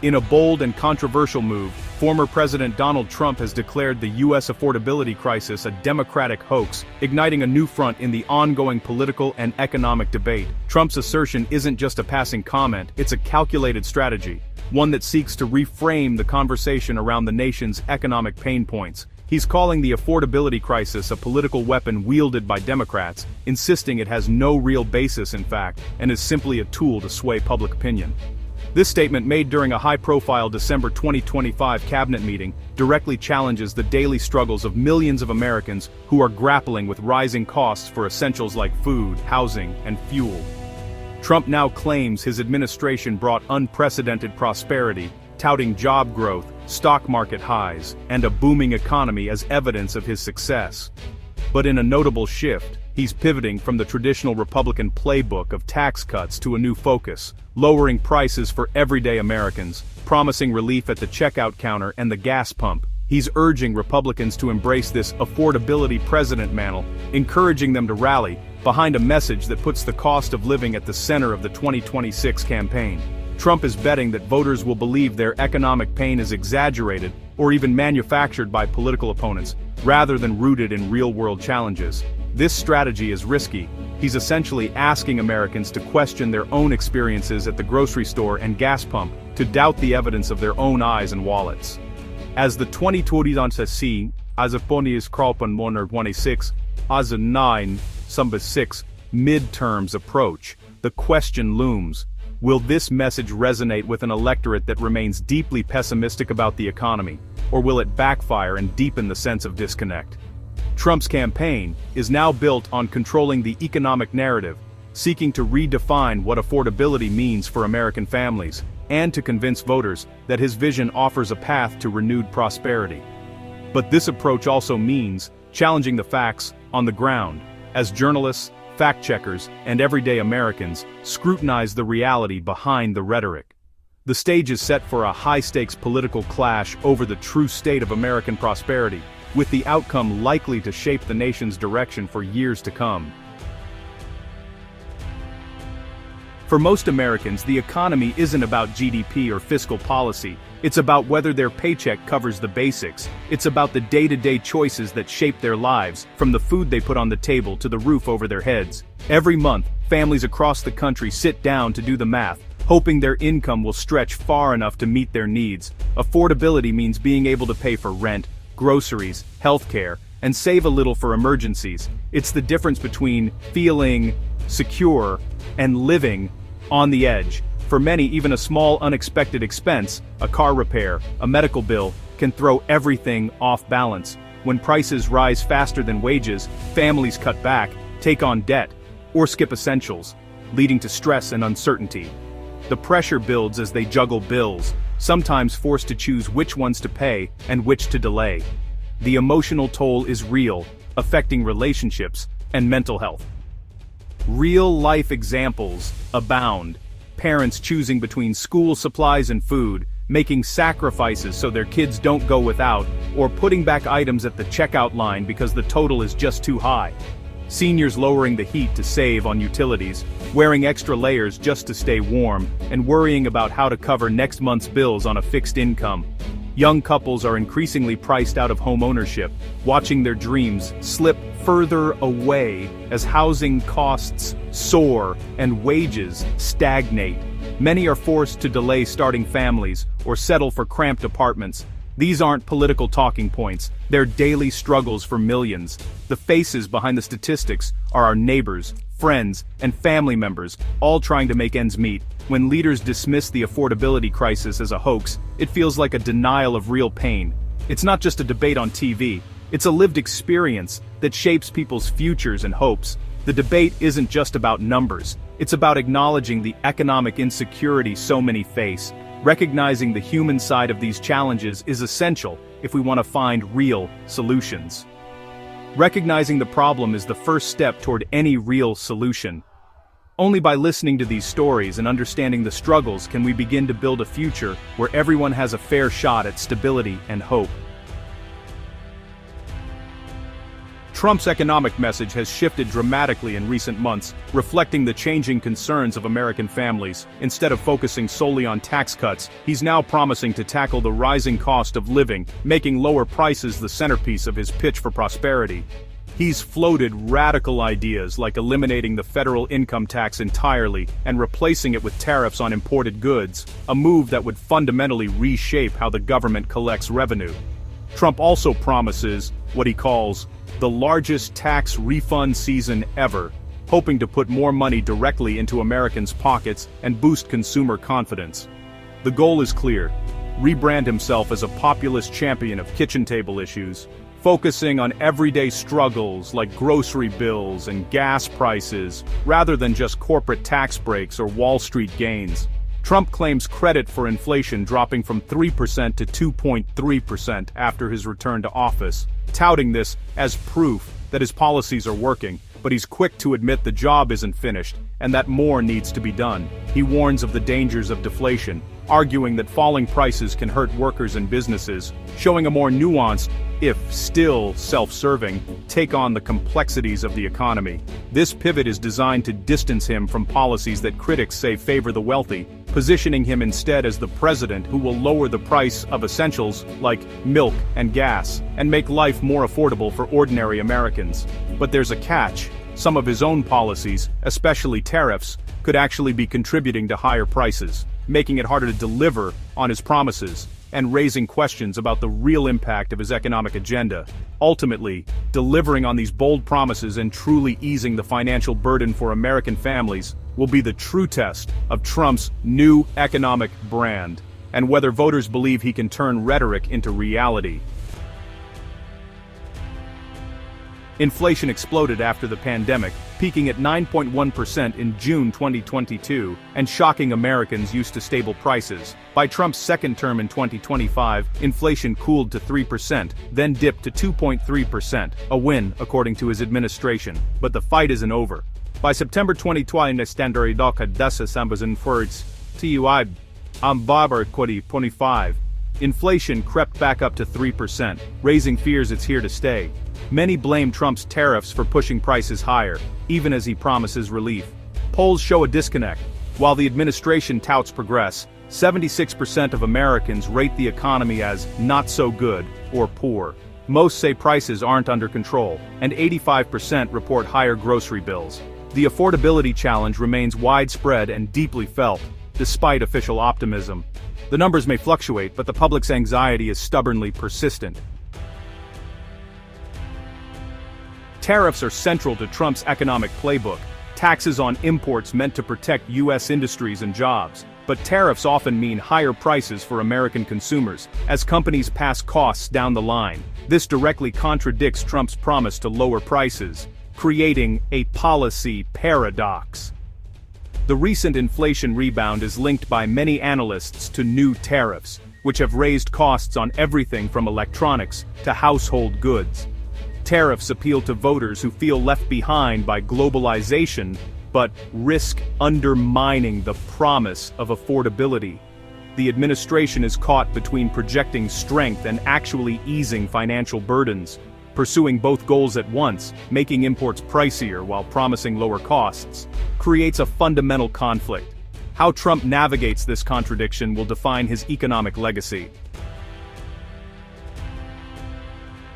In a bold and controversial move, former President Donald Trump has declared the U.S. affordability crisis a Democratic hoax, igniting a new front in the ongoing political and economic debate. Trump's assertion isn't just a passing comment, it's a calculated strategy, one that seeks to reframe the conversation around the nation's economic pain points. He's calling the affordability crisis a political weapon wielded by Democrats, insisting it has no real basis in fact, and is simply a tool to sway public opinion. This statement, made during a high-profile December 2025 cabinet meeting, directly challenges the daily struggles of millions of Americans who are grappling with rising costs for essentials like food, housing, and fuel. Trump now claims his administration brought unprecedented prosperity, touting job growth, stock market highs, and a booming economy as evidence of his success. But in a notable shift, he's pivoting from the traditional Republican playbook of tax cuts to a new focus, lowering prices for everyday Americans, promising relief at the checkout counter and the gas pump. He's urging Republicans to embrace this affordability president mantle, encouraging them to rally behind a message that puts the cost of living at the center of the 2026 campaign. Trump is betting that voters will believe their economic pain is exaggerated or even manufactured by political opponents, rather than rooted in real-world challenges. This strategy is risky. He's essentially asking Americans to question their own experiences at the grocery store and gas pump, to doubt the evidence of their own eyes and wallets. As the 2026 midterms approach, the question looms: will this message resonate with an electorate that remains deeply pessimistic about the economy, or will it backfire and deepen the sense of disconnect? Trump's campaign is now built on controlling the economic narrative, seeking to redefine what affordability means for American families, and to convince voters that his vision offers a path to renewed prosperity. But this approach also means challenging the facts on the ground, as journalists, fact-checkers, and everyday Americans scrutinize the reality behind the rhetoric. The stage is set for a high-stakes political clash over the true state of American prosperity, with the outcome likely to shape the nation's direction for years to come. For most Americans, the economy isn't about GDP or fiscal policy. It's about whether their paycheck covers the basics. It's about the day-to-day choices that shape their lives, from the food they put on the table to the roof over their heads. Every month, families across the country sit down to do the math, hoping their income will stretch far enough to meet their needs. Affordability means being able to pay for rent, groceries, healthcare, and save a little for emergencies. It's the difference between feeling secure and living on the edge. For many, even a small unexpected expense, a car repair, a medical bill, can throw everything off balance. When prices rise faster than wages, families cut back, take on debt, or skip essentials, leading to stress and uncertainty. The pressure builds as they juggle bills, sometimes forced to choose which ones to pay and which to delay. The emotional toll is real, affecting relationships and mental health. Real-life examples abound. Parents choosing between school supplies and food, making sacrifices so their kids don't go without, or putting back items at the checkout line because the total is just too high. Seniors lowering the heat to save on utilities, wearing extra layers just to stay warm, and worrying about how to cover next month's bills on a fixed income. Young couples are increasingly priced out of home ownership, watching their dreams slip further away as housing costs soar and wages stagnate. Many are forced to delay starting families or settle for cramped apartments. These aren't political talking points, they're daily struggles for millions. The faces behind the statistics are our neighbors, friends, and family members, all trying to make ends meet. When leaders dismiss the affordability crisis as a hoax, it feels like a denial of real pain. It's not just a debate on TV, it's a lived experience that shapes people's futures and hopes. The debate isn't just about numbers, it's about acknowledging the economic insecurity so many face. Recognizing the human side of these challenges is essential if we want to find real solutions. Recognizing the problem is the first step toward any real solution. Only by listening to these stories and understanding the struggles can we begin to build a future where everyone has a fair shot at stability and hope. Trump's economic message has shifted dramatically in recent months, reflecting the changing concerns of American families. Instead of focusing solely on tax cuts, he's now promising to tackle the rising cost of living, making lower prices the centerpiece of his pitch for prosperity. He's floated radical ideas like eliminating the federal income tax entirely and replacing it with tariffs on imported goods, a move that would fundamentally reshape how the government collects revenue. Trump also promises what he calls the largest tax refund season ever, hoping to put more money directly into Americans' pockets and boost consumer confidence. The goal is clear: rebrand himself as a populist champion of kitchen table issues, focusing on everyday struggles like grocery bills and gas prices, rather than just corporate tax breaks or Wall Street gains. Trump claims credit for inflation dropping from 3% to 2.3% after his return to office, touting this as proof that his policies are working, but he's quick to admit the job isn't finished and that more needs to be done. He warns of the dangers of deflation, arguing that falling prices can hurt workers and businesses, showing a more nuanced, if still self-serving, take on the complexities of the economy. This pivot is designed to distance him from policies that critics say favor the wealthy, positioning him instead as the president who will lower the price of essentials like milk and gas, and make life more affordable for ordinary Americans. But there's a catch: some of his own policies, especially tariffs, could actually be contributing to higher prices, making it harder to deliver on his promises, and raising questions about the real impact of his economic agenda. Ultimately, delivering on these bold promises and truly easing the financial burden for American families will be the true test of Trump's new economic brand, and whether voters believe he can turn rhetoric into reality. Inflation exploded after the pandemic, peaking at 9.1% in June 2022, and shocking Americans used to stable prices. By Trump's second term in 2025, inflation cooled to 3%, then dipped to 2.3%, a win, according to his administration. But the fight isn't over. By September 2020, standard dasa sambasan forwards TUI Ambabar 2025. Inflation crept back up to 3%, raising fears it's here to stay. Many blame Trump's tariffs for pushing prices higher, even as he promises relief. Polls show a disconnect. While the administration touts progress, 76% of Americans rate the economy as not so good or poor. Most say prices aren't under control, and 85% report higher grocery bills. The affordability challenge remains widespread and deeply felt, despite official optimism. The numbers may fluctuate, but the public's anxiety is stubbornly persistent. Tariffs are central to Trump's economic playbook, taxes on imports meant to protect U.S. industries and jobs. But tariffs often mean higher prices for American consumers, as companies pass costs down the line. This directly contradicts Trump's promise to lower prices, creating a policy paradox. The recent inflation rebound is linked by many analysts to new tariffs, which have raised costs on everything from electronics to household goods. Tariffs appeal to voters who feel left behind by globalization, but risk undermining the promise of affordability. The administration is caught between projecting strength and actually easing financial burdens. Pursuing both goals at once, making imports pricier while promising lower costs, creates a fundamental conflict. How Trump navigates this contradiction will define his economic legacy.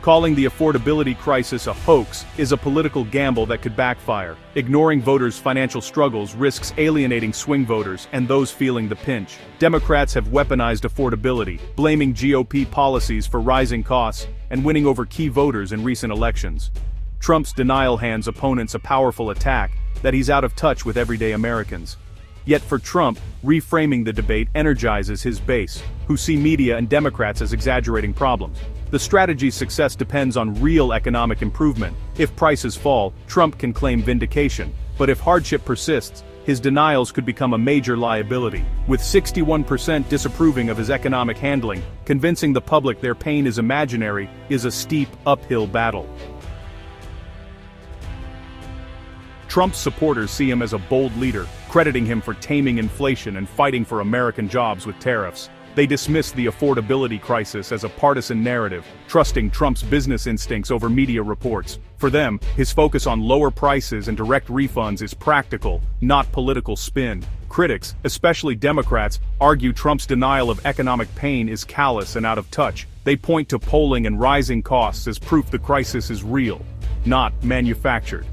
Calling the affordability crisis a hoax is a political gamble that could backfire. Ignoring voters' financial struggles risks alienating swing voters and those feeling the pinch. Democrats have weaponized affordability, blaming GOP policies for rising costs and winning over key voters in recent elections. Trump's denial hands opponents a powerful attack that he's out of touch with everyday Americans. Yet for Trump, reframing the debate energizes his base, who see media and Democrats as exaggerating problems. The strategy's success depends on real economic improvement. If prices fall, Trump can claim vindication. But if hardship persists, his denials could become a major liability. With 61% disapproving of his economic handling, convincing the public their pain is imaginary is a steep uphill battle. Trump's supporters see him as a bold leader, crediting him for taming inflation and fighting for American jobs with tariffs. They dismiss the affordability crisis as a partisan narrative, trusting Trump's business instincts over media reports. For them, his focus on lower prices and direct refunds is practical, not political spin. Critics, especially Democrats, argue Trump's denial of economic pain is callous and out of touch. They point to polling and rising costs as proof the crisis is real, not manufactured.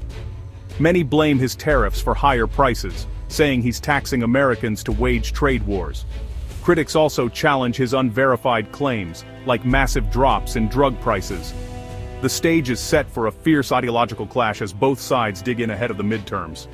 Many blame his tariffs for higher prices, saying he's taxing Americans to wage trade wars. Critics also challenge his unverified claims, like massive drops in drug prices. The stage is set for a fierce ideological clash as both sides dig in ahead of the midterms.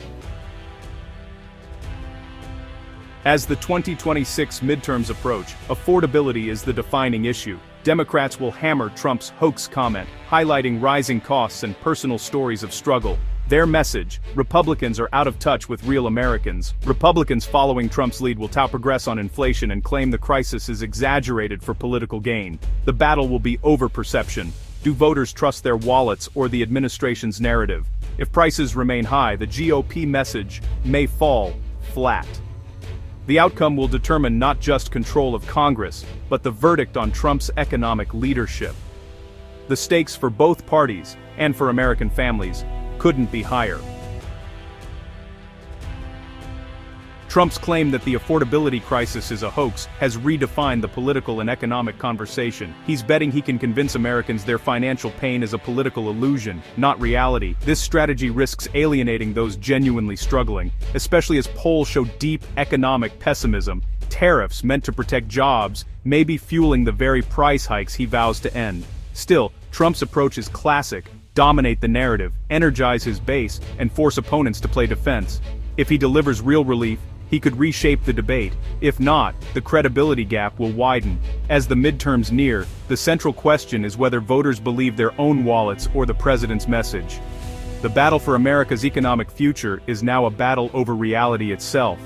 As the 2026 midterms approach, affordability is the defining issue. Democrats will hammer Trump's hoax comment, highlighting rising costs and personal stories of struggle. Their message: Republicans are out of touch with real Americans. Republicans following Trump's lead will tout progress on inflation and claim the crisis is exaggerated for political gain. The battle will be over perception. Do voters trust their wallets or the administration's narrative? If prices remain high, the GOP message may fall flat. The outcome will determine not just control of Congress, but the verdict on Trump's economic leadership. The stakes for both parties, and for American families, couldn't be higher. Trump's claim that the affordability crisis is a hoax has redefined the political and economic conversation. He's betting he can convince Americans their financial pain is a political illusion, not reality. This strategy risks alienating those genuinely struggling, especially as polls show deep economic pessimism. Tariffs meant to protect jobs may be fueling the very price hikes he vows to end. Still, Trump's approach is classic: dominate the narrative, energize his base, and force opponents to play defense. If he delivers real relief, he could reshape the debate. If not, the credibility gap will widen. As the midterms near, the central question is whether voters believe their own wallets or the president's message. The battle for America's economic future is now a battle over reality itself.